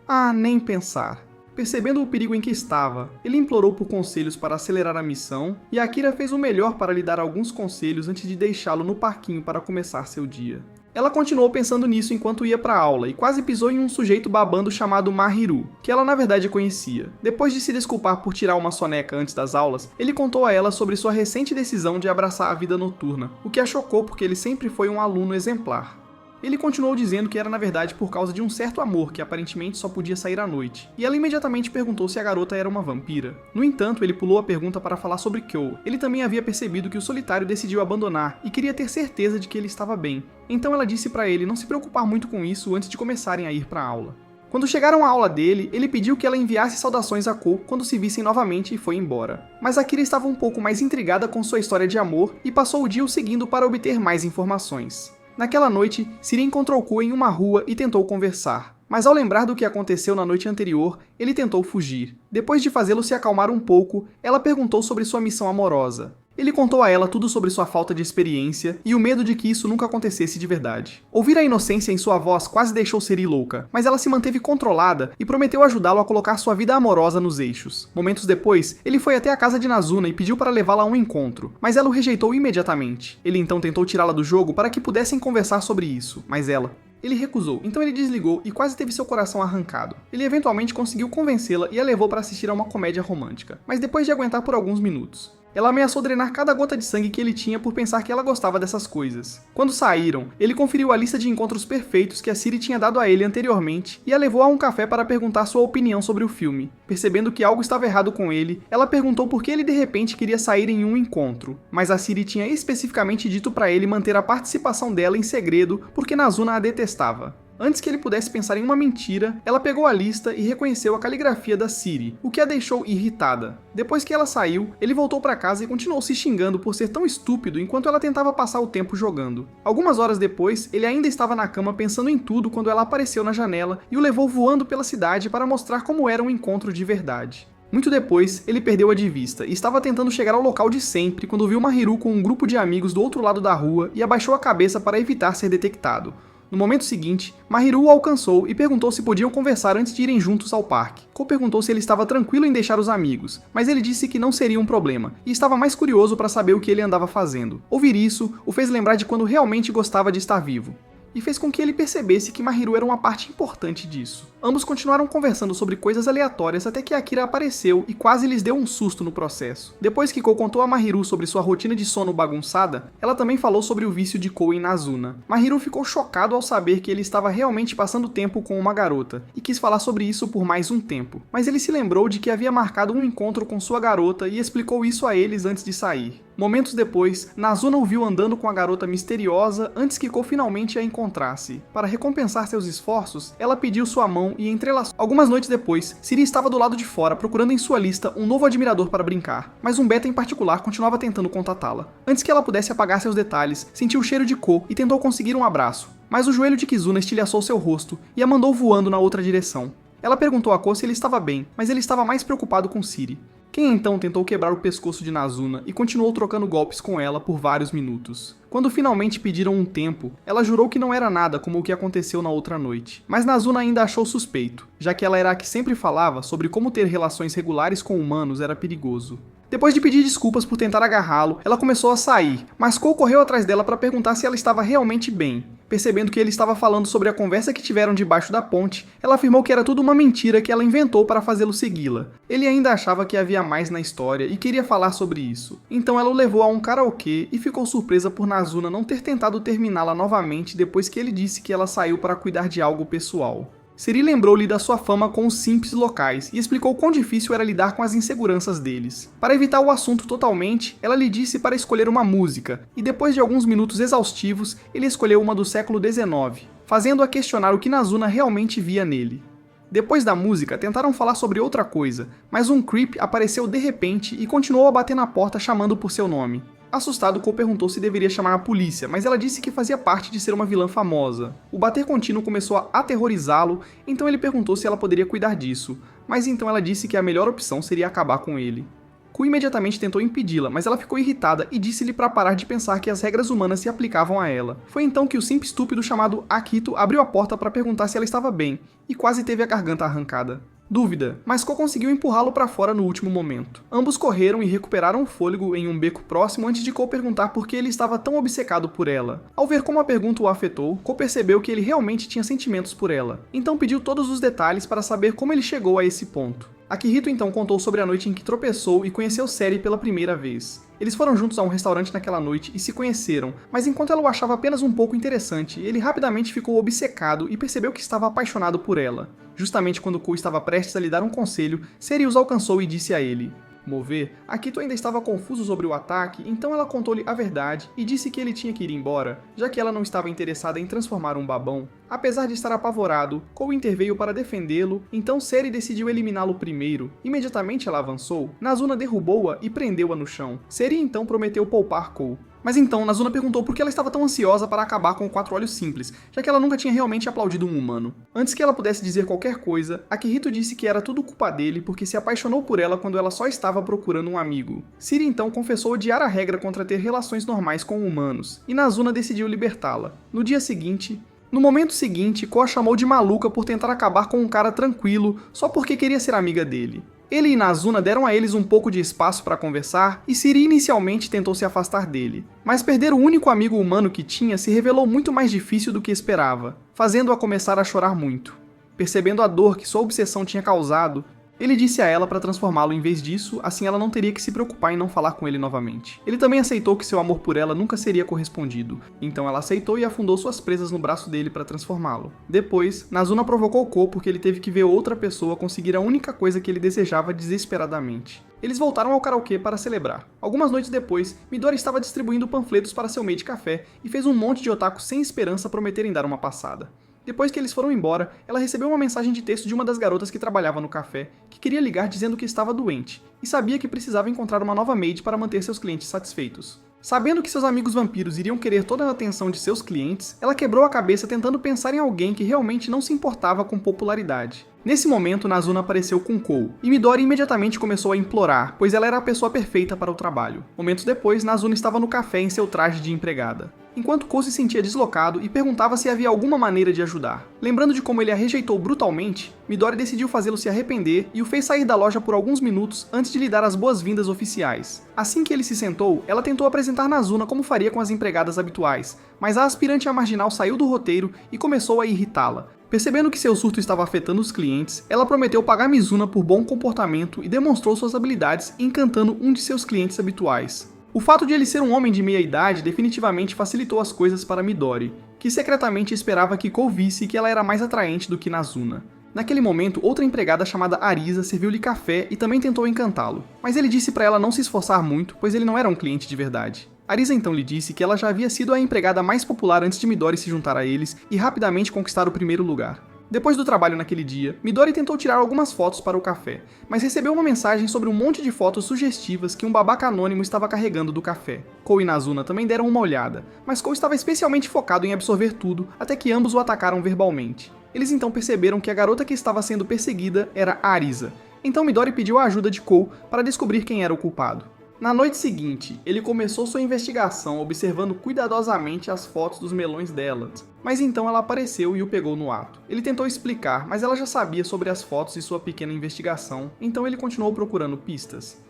Ah, nem pensar. Percebendo o perigo em que estava, ele implorou por conselhos para acelerar a missão, e Akira fez o melhor para lhe dar alguns conselhos antes de deixá-lo no parquinho para começar seu dia. Ela continuou pensando nisso enquanto ia para a aula e quase pisou em um sujeito babando chamado Mahiru, que ela na verdade conhecia. Depois de se desculpar por tirar uma soneca antes das aulas, ele contou a ela sobre sua recente decisão de abraçar a vida noturna, o que a chocou porque ele sempre foi um aluno exemplar. Ele continuou dizendo que era na verdade por causa de um certo amor que aparentemente só podia sair à noite, e ela imediatamente perguntou se a garota era uma vampira. No entanto, ele pulou a pergunta para falar sobre Kyo. Ele também havia percebido que o solitário decidiu abandonar e queria ter certeza de que ele estava bem. Então ela disse para ele não se preocupar muito com isso antes de começarem a ir para a aula. Quando chegaram à aula dele, ele pediu que ela enviasse saudações a Kou quando se vissem novamente e foi embora. Mas Akira estava um pouco mais intrigada com sua história de amor e passou o dia o seguindo para obter mais informações. Naquela noite, Siri encontrou Kou em uma rua e tentou conversar. Mas ao lembrar do que aconteceu na noite anterior, ele tentou fugir. Depois de fazê-lo se acalmar um pouco, ela perguntou sobre sua missão amorosa. Ele contou a ela tudo sobre sua falta de experiência e o medo de que isso nunca acontecesse de verdade. Ouvir a inocência em sua voz quase deixou Siri louca, mas ela se manteve controlada e prometeu ajudá-lo a colocar sua vida amorosa nos eixos. Momentos depois, ele foi até a casa de Nazuna e pediu para levá-la a um encontro, mas ela o rejeitou imediatamente. Ele então tentou tirá-la do jogo para que pudessem conversar sobre isso, mas ele recusou, então ele desligou e quase teve seu coração arrancado. Ele eventualmente conseguiu convencê-la e a levou para assistir a uma comédia romântica, mas depois de aguentar por alguns minutos. Ela ameaçou drenar cada gota de sangue que ele tinha por pensar que ela gostava dessas coisas. Quando saíram, ele conferiu a lista de encontros perfeitos que a Siri tinha dado a ele anteriormente e a levou a um café para perguntar sua opinião sobre o filme. Percebendo que algo estava errado com ele, ela perguntou por que ele de repente queria sair em um encontro, mas a Siri tinha especificamente dito para ele manter a participação dela em segredo porque Nazuna a detestava. Antes que ele pudesse pensar em uma mentira, ela pegou a lista e reconheceu a caligrafia da Siri, o que a deixou irritada. Depois que ela saiu, ele voltou para casa e continuou se xingando por ser tão estúpido enquanto ela tentava passar o tempo jogando. Algumas horas depois, ele ainda estava na cama pensando em tudo quando ela apareceu na janela e o levou voando pela cidade para mostrar como era um encontro de verdade. Muito depois, ele perdeu-a de vista e estava tentando chegar ao local de sempre quando viu Mahiru com um grupo de amigos do outro lado da rua e abaixou a cabeça para evitar ser detectado. No momento seguinte, Mahiru o alcançou e perguntou se podiam conversar antes de irem juntos ao parque. Ko perguntou se ele estava tranquilo em deixar os amigos, mas ele disse que não seria um problema, e estava mais curioso para saber o que ele andava fazendo. Ouvir isso o fez lembrar de quando realmente gostava de estar vivo, e fez com que ele percebesse que Mahiru era uma parte importante disso. Ambos continuaram conversando sobre coisas aleatórias até que Akira apareceu e quase lhes deu um susto no processo. Depois que Ko contou a Mahiru sobre sua rotina de sono bagunçada, ela também falou sobre o vício de Ko em Nazuna. Mahiru ficou chocado ao saber que ele estava realmente passando tempo com uma garota, e quis falar sobre isso por mais um tempo. Mas ele se lembrou de que havia marcado um encontro com sua garota e explicou isso a eles antes de sair. Momentos depois, Nazuna o viu andando com a garota misteriosa antes que Ko finalmente a encontrasse. Para recompensar seus esforços, ela pediu sua mão e entrelaçou. Algumas noites depois, Siri estava do lado de fora procurando em sua lista um novo admirador para brincar, mas um beta em particular continuava tentando contatá-la. Antes que ela pudesse apagar seus detalhes, sentiu o cheiro de Ko e tentou conseguir um abraço, mas o joelho de Kizuna estilhaçou seu rosto e a mandou voando na outra direção. Ela perguntou a Ko se ele estava bem, mas ele estava mais preocupado com Siri. Quem então tentou quebrar o pescoço de Nazuna e continuou trocando golpes com ela por vários minutos. Quando finalmente pediram um tempo, ela jurou que não era nada como o que aconteceu na outra noite. Mas Nazuna ainda achou suspeito, já que ela era a que sempre falava sobre como ter relações regulares com humanos era perigoso. Depois de pedir desculpas por tentar agarrá-lo, ela começou a sair, mas Ko correu atrás dela para perguntar se ela estava realmente bem. Percebendo que ele estava falando sobre a conversa que tiveram debaixo da ponte, ela afirmou que era tudo uma mentira que ela inventou para fazê-lo segui-la. Ele ainda achava que havia mais na história e queria falar sobre isso. Então ela o levou a um karaokê e ficou surpresa por Nazuna não ter tentado terminá-la novamente depois que ele disse que ela saiu para cuidar de algo pessoal. Siri lembrou-lhe da sua fama com os simps locais e explicou quão difícil era lidar com as inseguranças deles. Para evitar o assunto totalmente, ela lhe disse para escolher uma música, e depois de alguns minutos exaustivos, ele escolheu uma do século XIX, fazendo-a questionar o que Nazuna realmente via nele. Depois da música, tentaram falar sobre outra coisa, mas um creep apareceu de repente e continuou a bater na porta chamando por seu nome. Assustado, Ko perguntou se deveria chamar a polícia, mas ela disse que fazia parte de ser uma vilã famosa. O bater contínuo começou a aterrorizá-lo, então ele perguntou se ela poderia cuidar disso, mas então ela disse que a melhor opção seria acabar com ele. Ko imediatamente tentou impedi-la, mas ela ficou irritada e disse-lhe para parar de pensar que as regras humanas se aplicavam a ela. Foi então que o simp estúpido chamado Akito abriu a porta para perguntar se ela estava bem, e quase teve a garganta arrancada. Dúvida, mas Ko conseguiu empurrá-lo para fora no último momento. Ambos correram e recuperaram o fôlego em um beco próximo antes de Ko perguntar por que ele estava tão obcecado por ela. Ao ver como a pergunta o afetou, Ko percebeu que ele realmente tinha sentimentos por ela, então pediu todos os detalhes para saber como ele chegou a esse ponto. Akihito então contou sobre a noite em que tropeçou e conheceu Seri pela primeira vez. Eles foram juntos a um restaurante naquela noite e se conheceram, mas enquanto ela o achava apenas um pouco interessante, ele rapidamente ficou obcecado e percebeu que estava apaixonado por ela. Justamente quando Ko estava prestes a lhe dar um conselho, Seri os alcançou e disse a ele: Mover, Akito ainda estava confuso sobre o ataque, então ela contou-lhe a verdade e disse que ele tinha que ir embora, já que ela não estava interessada em transformar um babão. Apesar de estar apavorado, Ko interveio para defendê-lo, então Seri decidiu eliminá-lo primeiro. Imediatamente ela avançou, Nazuna derrubou-a e prendeu-a no chão. Seri então prometeu poupar Ko. Mas então, Nazuna perguntou por que ela estava tão ansiosa para acabar com o Quatro Olhos Simples, já que ela nunca tinha realmente aplaudido um humano. Antes que ela pudesse dizer qualquer coisa, Akihito disse que era tudo culpa dele porque se apaixonou por ela quando ela só estava procurando um amigo. Siri então confessou odiar a regra contra ter relações normais com humanos, e Nazuna decidiu libertá-la. No momento seguinte, Ko a chamou de maluca por tentar acabar com um cara tranquilo só porque queria ser amiga dele. Ele e Nazuna deram a eles um pouco de espaço para conversar e Siri inicialmente tentou se afastar dele. Mas perder o único amigo humano que tinha se revelou muito mais difícil do que esperava, fazendo-a começar a chorar muito. Percebendo a dor que sua obsessão tinha causado, ele disse a ela para transformá-lo em vez disso, assim ela não teria que se preocupar em não falar com ele novamente. Ele também aceitou que seu amor por ela nunca seria correspondido, então ela aceitou e afundou suas presas no braço dele para transformá-lo. Depois, Nazuna provocou Ko porque ele teve que ver outra pessoa conseguir a única coisa que ele desejava desesperadamente. Eles voltaram ao karaokê para celebrar. Algumas noites depois, Midori estava distribuindo panfletos para seu meio de café e fez um monte de otakus sem esperança prometerem dar uma passada. Depois que eles foram embora, ela recebeu uma mensagem de texto de uma das garotas que trabalhava no café, que queria ligar dizendo que estava doente, e sabia que precisava encontrar uma nova maid para manter seus clientes satisfeitos. Sabendo que seus amigos vampiros iriam querer toda a atenção de seus clientes, ela quebrou a cabeça tentando pensar em alguém que realmente não se importava com popularidade. Nesse momento, Nazuna apareceu com Kou, e Midori imediatamente começou a implorar, pois ela era a pessoa perfeita para o trabalho. Momentos depois, Nazuna estava no café em seu traje de empregada, enquanto Kou se sentia deslocado e perguntava se havia alguma maneira de ajudar. Lembrando de como ele a rejeitou brutalmente, Midori decidiu fazê-lo se arrepender e o fez sair da loja por alguns minutos antes de lhe dar as boas-vindas oficiais. Assim que ele se sentou, ela tentou apresentar Nazuna como faria com as empregadas habituais, mas a aspirante a marginal saiu do roteiro e começou a irritá-la. Percebendo que seu surto estava afetando os clientes, ela prometeu pagar Mizuna por bom comportamento e demonstrou suas habilidades encantando um de seus clientes habituais. O fato de ele ser um homem de meia idade definitivamente facilitou as coisas para Midori, que secretamente esperava que Kou visse que ela era mais atraente do que Nazuna. Naquele momento, outra empregada chamada Arisa serviu-lhe café e também tentou encantá-lo, mas ele disse para ela não se esforçar muito, pois ele não era um cliente de verdade. Arisa então lhe disse que ela já havia sido a empregada mais popular antes de Midori se juntar a eles e rapidamente conquistar o primeiro lugar. Depois do trabalho naquele dia, Midori tentou tirar algumas fotos para o café, mas recebeu uma mensagem sobre um monte de fotos sugestivas que um babaca anônimo estava carregando do café. Kou e Nazuna também deram uma olhada, mas Kou estava especialmente focado em absorver tudo até que ambos o atacaram verbalmente. Eles então perceberam que a garota que estava sendo perseguida era Arisa, então Midori pediu a ajuda de Kou para descobrir quem era o culpado. Na noite seguinte, ele começou sua investigação observando cuidadosamente as fotos dos melões dela, mas então ela apareceu e o pegou no ato. Ele tentou explicar, mas ela já sabia sobre as fotos e sua pequena investigação, então ele continuou procurando pistas.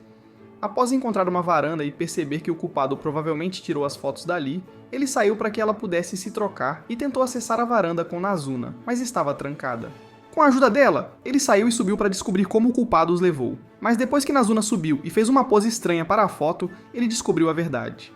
Após encontrar uma varanda e perceber que o culpado provavelmente tirou as fotos dali, ele saiu para que ela pudesse se trocar e tentou acessar a varanda com Nazuna, mas estava trancada. Com a ajuda dela, ele saiu e subiu para descobrir como o culpado os levou. Mas depois que Nazuna subiu e fez uma pose estranha para a foto, ele descobriu a verdade.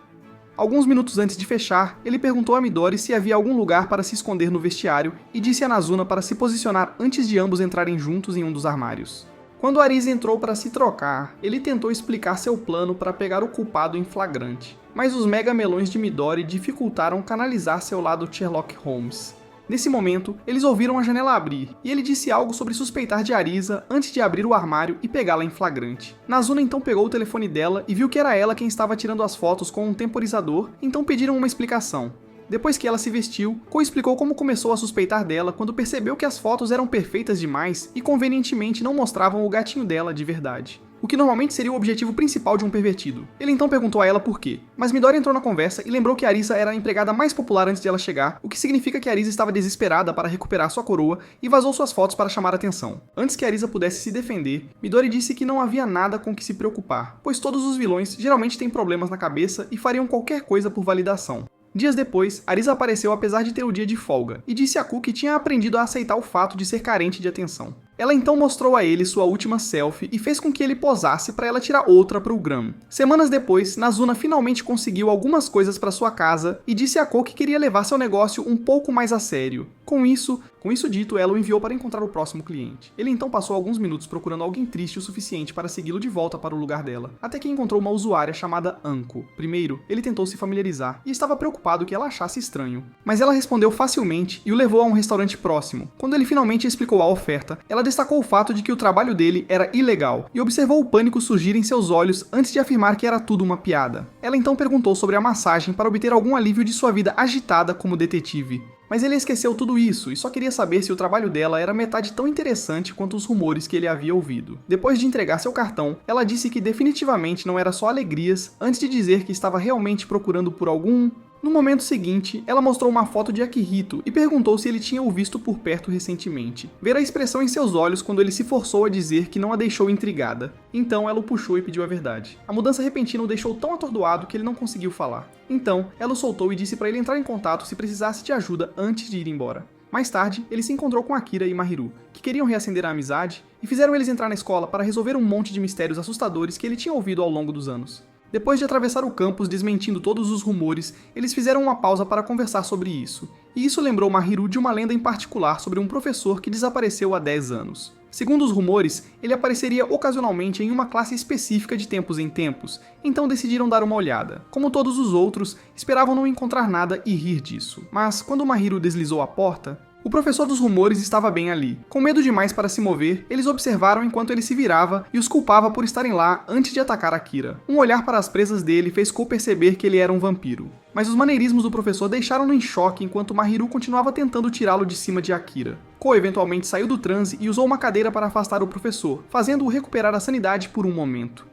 Alguns minutos antes de fechar, ele perguntou a Midori se havia algum lugar para se esconder no vestiário e disse a Nazuna para se posicionar antes de ambos entrarem juntos em um dos armários. Quando Arisa entrou para se trocar, ele tentou explicar seu plano para pegar o culpado em flagrante, mas os mega melões de Midori dificultaram canalizar seu lado Sherlock Holmes. Nesse momento, eles ouviram a janela abrir, e ele disse algo sobre suspeitar de Arisa antes de abrir o armário e pegá-la em flagrante. Nazuna então pegou o telefone dela e viu que era ela quem estava tirando as fotos com um temporizador, então pediram uma explicação. Depois que ela se vestiu, Kou explicou como começou a suspeitar dela quando percebeu que as fotos eram perfeitas demais e convenientemente não mostravam o gatinho dela de verdade, o que normalmente seria o objetivo principal de um pervertido. Ele então perguntou a ela por quê, mas Midori entrou na conversa e lembrou que Arisa era a empregada mais popular antes de ela chegar, o que significa que Arisa estava desesperada para recuperar sua coroa e vazou suas fotos para chamar a atenção. Antes que Arisa pudesse se defender, Midori disse que não havia nada com que se preocupar, pois todos os vilões geralmente têm problemas na cabeça e fariam qualquer coisa por validação. Dias depois, Arisa apareceu apesar de ter o dia de folga, e disse a Kou que tinha aprendido a aceitar o fato de ser carente de atenção. Ela então mostrou a ele sua última selfie e fez com que ele posasse para ela tirar outra para o Gram. Semanas depois, Nazuna finalmente conseguiu algumas coisas para sua casa e disse a Kou que queria levar seu negócio um pouco mais a sério. Com isso dito, ela o enviou para encontrar o próximo cliente. Ele então passou alguns minutos procurando alguém triste o suficiente para segui-lo de volta para o lugar dela, até que encontrou uma usuária chamada Anko. Primeiro, ele tentou se familiarizar e estava preocupado que ela achasse estranho, mas ela respondeu facilmente e o levou a um restaurante próximo. Quando ele finalmente explicou a oferta, ela destacou o fato de que o trabalho dele era ilegal e observou o pânico surgir em seus olhos antes de afirmar que era tudo uma piada. Ela então perguntou sobre a massagem para obter algum alívio de sua vida agitada como detetive. Mas ele esqueceu tudo isso e só queria saber se o trabalho dela era metade tão interessante quanto os rumores que ele havia ouvido. Depois de entregar seu cartão, ela disse que definitivamente não era só alegrias, antes de dizer que estava realmente procurando por algum... No momento seguinte, ela mostrou uma foto de Akihito e perguntou se ele tinha o visto por perto recentemente. Ver a expressão em seus olhos quando ele se forçou a dizer que não a deixou intrigada. Então ela o puxou e pediu a verdade. A mudança repentina o deixou tão atordoado que ele não conseguiu falar. Então, ela o soltou e disse para ele entrar em contato se precisasse de ajuda antes de ir embora. Mais tarde, ele se encontrou com Akira e Mahiru, que queriam reacender a amizade, e fizeram eles entrar na escola para resolver um monte de mistérios assustadores que ele tinha ouvido ao longo dos anos. Depois de atravessar o campus desmentindo todos os rumores, eles fizeram uma pausa para conversar sobre isso, e isso lembrou Mahiru de uma lenda em particular sobre um professor que desapareceu há 10 anos. Segundo os rumores, ele apareceria ocasionalmente em uma classe específica de tempos em tempos, então decidiram dar uma olhada. Como todos os outros, esperavam não encontrar nada e rir disso. Mas quando Mahiru deslizou a porta, O professor dos rumores estava bem ali. Com medo demais para se mover, eles observaram enquanto ele se virava e os culpava por estarem lá antes de atacar Akira. Um olhar para as presas dele fez Kou perceber que ele era um vampiro. Mas os maneirismos do professor deixaram-no em choque enquanto Mahiru continuava tentando tirá-lo de cima de Akira. Kou eventualmente saiu do transe e usou uma cadeira para afastar o professor, fazendo-o recuperar a sanidade por um momento.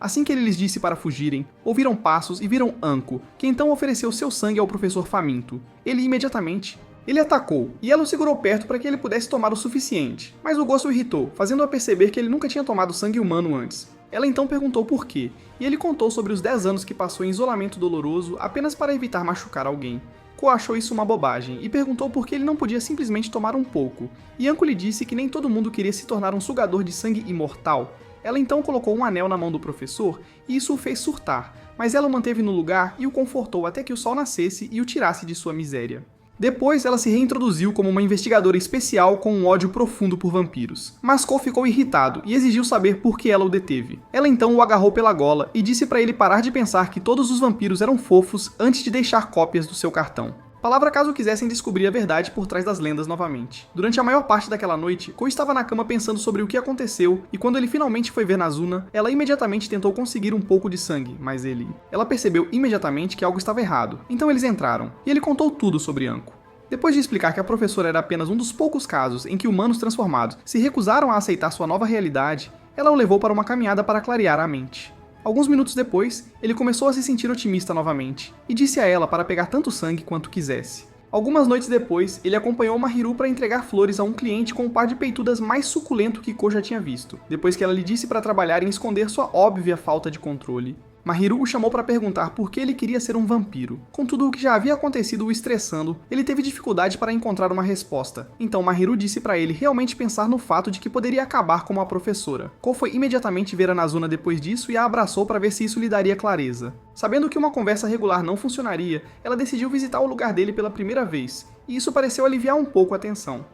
Assim que ele lhes disse para fugirem, ouviram passos e viram Anko, que então ofereceu seu sangue ao professor faminto. Ele atacou, e ela o segurou perto para que ele pudesse tomar o suficiente, mas o gosto o irritou, fazendo-a perceber que ele nunca tinha tomado sangue humano antes. Ela então perguntou por quê, e ele contou sobre os 10 anos que passou em isolamento doloroso apenas para evitar machucar alguém. Kou achou isso uma bobagem, e perguntou por que ele não podia simplesmente tomar um pouco, e Anko lhe disse que nem todo mundo queria se tornar um sugador de sangue imortal. Ela então colocou um anel na mão do professor, e isso o fez surtar, mas ela o manteve no lugar e o confortou até que o sol nascesse e o tirasse de sua miséria. Depois, ela se reintroduziu como uma investigadora especial com um ódio profundo por vampiros. Mas Kou ficou irritado e exigiu saber por que ela o deteve. Ela então o agarrou pela gola e disse para ele parar de pensar que todos os vampiros eram fofos antes de deixar cópias do seu cartão. Palavra caso quisessem descobrir a verdade por trás das lendas novamente. Durante a maior parte daquela noite, Kou estava na cama pensando sobre o que aconteceu, e quando ele finalmente foi ver Nazuna, ela imediatamente tentou conseguir um pouco de sangue, mas ela percebeu imediatamente que algo estava errado. Então eles entraram, e ele contou tudo sobre Anko. Depois de explicar que a professora era apenas um dos poucos casos em que humanos transformados se recusaram a aceitar sua nova realidade, ela o levou para uma caminhada para clarear a mente. Alguns minutos depois, ele começou a se sentir otimista novamente, e disse a ela para pegar tanto sangue quanto quisesse. Algumas noites depois, ele acompanhou Mahiru para entregar flores a um cliente com um par de peitudas mais suculento que Kou já tinha visto, depois que ela lhe disse para trabalhar em esconder sua óbvia falta de controle. Mahiru o chamou para perguntar por que ele queria ser um vampiro. Com tudo o que já havia acontecido o estressando, ele teve dificuldade para encontrar uma resposta. Então Mahiru disse para ele realmente pensar no fato de que poderia acabar como a professora. Kou foi imediatamente ver a Nazuna depois disso e a abraçou para ver se isso lhe daria clareza. Sabendo que uma conversa regular não funcionaria, ela decidiu visitar o lugar dele pela primeira vez, e isso pareceu aliviar um pouco a tensão.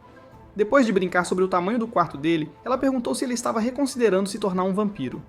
Depois de brincar sobre o tamanho do quarto dele, ela perguntou se ele estava reconsiderando se tornar um vampiro.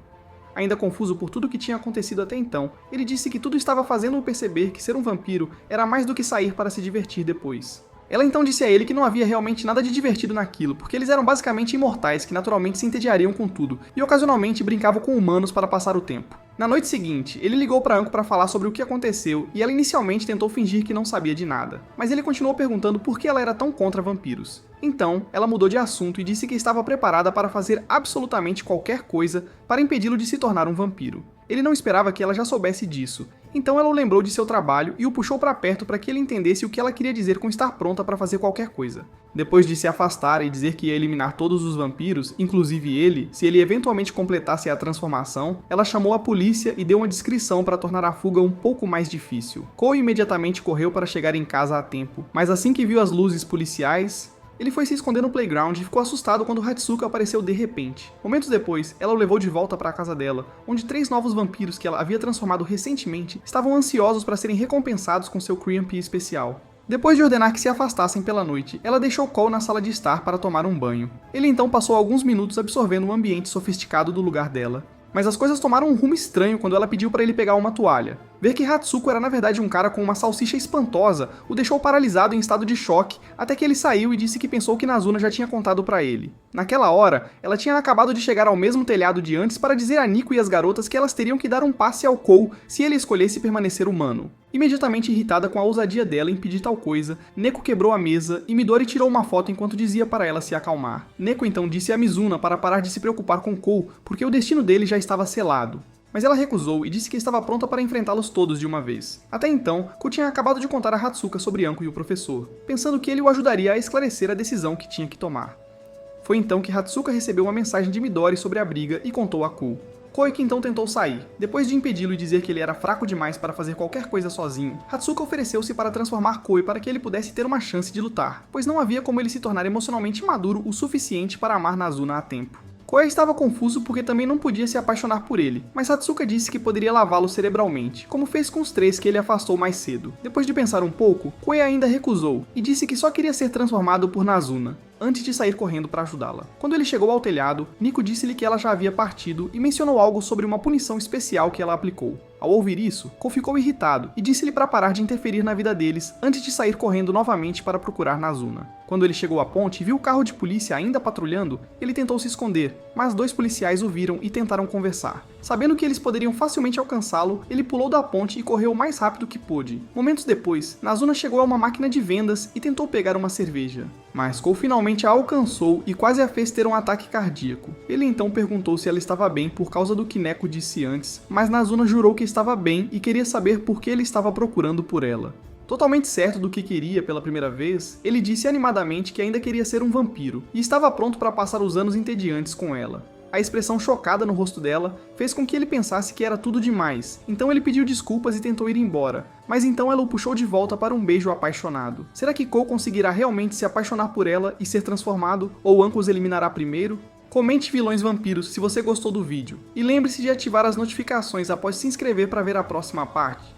Ainda confuso por tudo que tinha acontecido até então, ele disse que tudo estava fazendo-o perceber que ser um vampiro era mais do que sair para se divertir depois. Ela então disse a ele que não havia realmente nada de divertido naquilo, porque eles eram basicamente imortais que naturalmente se entediariam com tudo, e ocasionalmente brincavam com humanos para passar o tempo. Na noite seguinte, ele ligou para Anko para falar sobre o que aconteceu, e ela inicialmente tentou fingir que não sabia de nada, mas ele continuou perguntando por que ela era tão contra vampiros. Então, ela mudou de assunto e disse que estava preparada para fazer absolutamente qualquer coisa para impedi-lo de se tornar um vampiro. Ele não esperava que ela já soubesse disso, então ela o lembrou de seu trabalho e o puxou para perto para que ele entendesse o que ela queria dizer com estar pronta para fazer qualquer coisa. Depois de se afastar e dizer que ia eliminar todos os vampiros, inclusive ele, se ele eventualmente completasse a transformação, ela chamou a polícia e deu uma descrição para tornar a fuga um pouco mais difícil. Kou imediatamente correu para chegar em casa a tempo, mas assim que viu as luzes policiais, ele foi se esconder no playground e ficou assustado quando Hatsuka apareceu de repente. Momentos depois, ela o levou de volta para a casa dela, onde 3 novos vampiros que ela havia transformado recentemente estavam ansiosos para serem recompensados com seu Creampy especial. Depois de ordenar que se afastassem pela noite, ela deixou Kou na sala de estar para tomar um banho. Ele então passou alguns minutos absorvendo o ambiente sofisticado do lugar dela. Mas as coisas tomaram um rumo estranho quando ela pediu para ele pegar uma toalha. Ver que Hatsuko era na verdade um cara com uma salsicha espantosa o deixou paralisado em estado de choque, até que ele saiu e disse que pensou que Nazuna já tinha contado para ele. Naquela hora, ela tinha acabado de chegar ao mesmo telhado de antes para dizer a Nico e as garotas que elas teriam que dar um passe ao Kou se ele escolhesse permanecer humano. Imediatamente irritada com a ousadia dela em pedir tal coisa, Neko quebrou a mesa e Midori tirou uma foto enquanto dizia para ela se acalmar. Neko então disse a Mizuna para parar de se preocupar com Kou, porque o destino dele já estava selado. Mas ela recusou e disse que estava pronta para enfrentá-los todos de uma vez. Até então, Kou tinha acabado de contar a Hatsuka sobre Anko e o professor, pensando que ele o ajudaria a esclarecer a decisão que tinha que tomar. Foi então que Hatsuka recebeu uma mensagem de Midori sobre a briga e contou a Kou. Koike então tentou sair. Depois de impedi-lo e dizer que ele era fraco demais para fazer qualquer coisa sozinho, Hatsuka ofereceu-se para transformar Koi para que ele pudesse ter uma chance de lutar, pois não havia como ele se tornar emocionalmente maduro o suficiente para amar Nazuna a tempo. Koi estava confuso porque também não podia se apaixonar por ele, mas Hatsuka disse que poderia lavá-lo cerebralmente, como fez com os 3 que ele afastou mais cedo. Depois de pensar um pouco, Koi ainda recusou, e disse que só queria ser transformado por Nazuna. antes de sair correndo para ajudá-la. Quando ele chegou ao telhado, Nico disse-lhe que ela já havia partido e mencionou algo sobre uma punição especial que ela aplicou. Ao ouvir isso, Cole ficou irritado e disse-lhe para parar de interferir na vida deles antes de sair correndo novamente para procurar Nazuna. Quando ele chegou à ponte e viu o carro de polícia ainda patrulhando, ele tentou se esconder, mas 2 policiais o viram e tentaram conversar. Sabendo que eles poderiam facilmente alcançá-lo, ele pulou da ponte e correu o mais rápido que pôde. Momentos depois, Nazuna chegou a uma máquina de vendas e tentou pegar uma cerveja. Mas Cole finalmente a alcançou e quase a fez ter um ataque cardíaco. Ele então perguntou se ela estava bem por causa do que Neko disse antes, mas Nazuna jurou que estava bem e queria saber por que ele estava procurando por ela. Totalmente certo do que queria pela primeira vez, ele disse animadamente que ainda queria ser um vampiro e estava pronto para passar os anos entediantes com ela. A expressão chocada no rosto dela fez com que ele pensasse que era tudo demais, então ele pediu desculpas e tentou ir embora, mas então ela o puxou de volta para um beijo apaixonado. Será que Cole conseguirá realmente se apaixonar por ela e ser transformado, ou Anko os eliminará primeiro? Comente vilões vampiros se você gostou do vídeo, e lembre-se de ativar as notificações após se inscrever para ver a próxima parte.